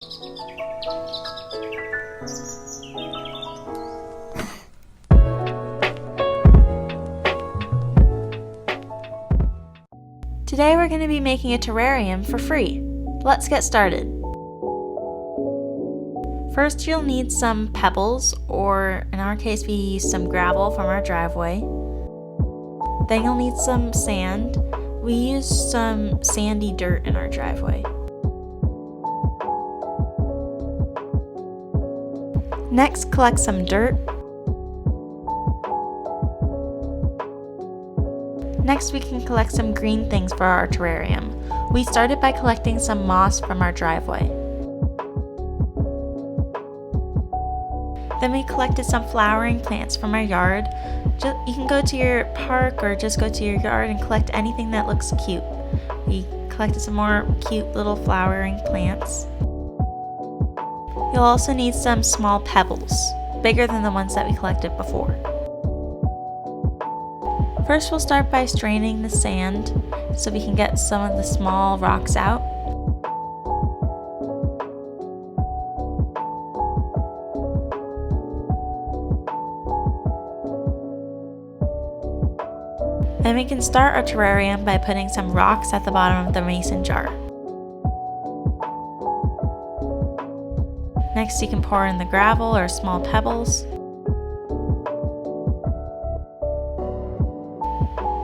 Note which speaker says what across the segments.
Speaker 1: Today we're going to be making a terrarium for free. Let's get started. First you'll need some pebbles, or in our case we used some gravel from our driveway. Then you'll need some sand. We used some sandy dirt in our driveway. Next, collect some dirt. Next, we can collect some green things for our terrarium. We started by collecting some moss from our driveway. Then we collected some flowering plants from our yard. You can go to your park or just go to your yard and collect anything that looks cute. We collected some more cute little flowering plants. You'll also need some small pebbles, bigger than the ones that we collected before. First, we'll start by straining the sand so we can get some of the small rocks out. Then we can start our terrarium by putting some rocks at the bottom of the mason jar. Next, you can pour in the gravel or small pebbles.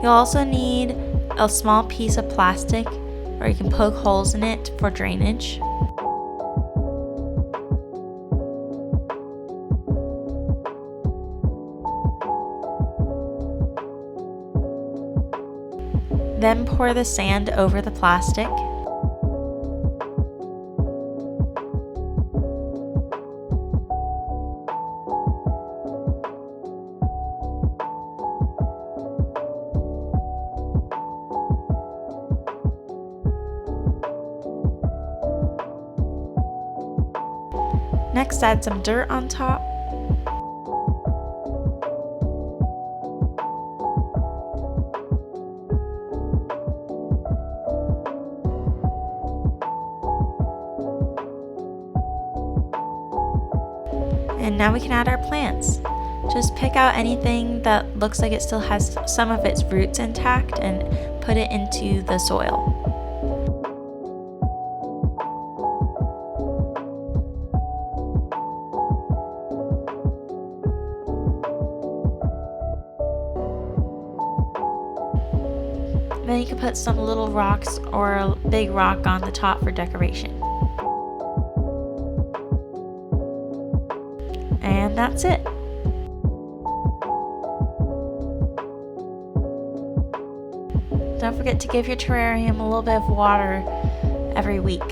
Speaker 1: You'll also need a small piece of plastic, or you can poke holes in it for drainage. Then pour the sand over the plastic. Next, add some dirt on top. And now we can add our plants. Just pick out anything that looks like it still has some of its roots intact and put it into the soil. Then you can put some little rocks or a big rock on the top for decoration. And that's it. Don't forget to give your terrarium a little bit of water every week.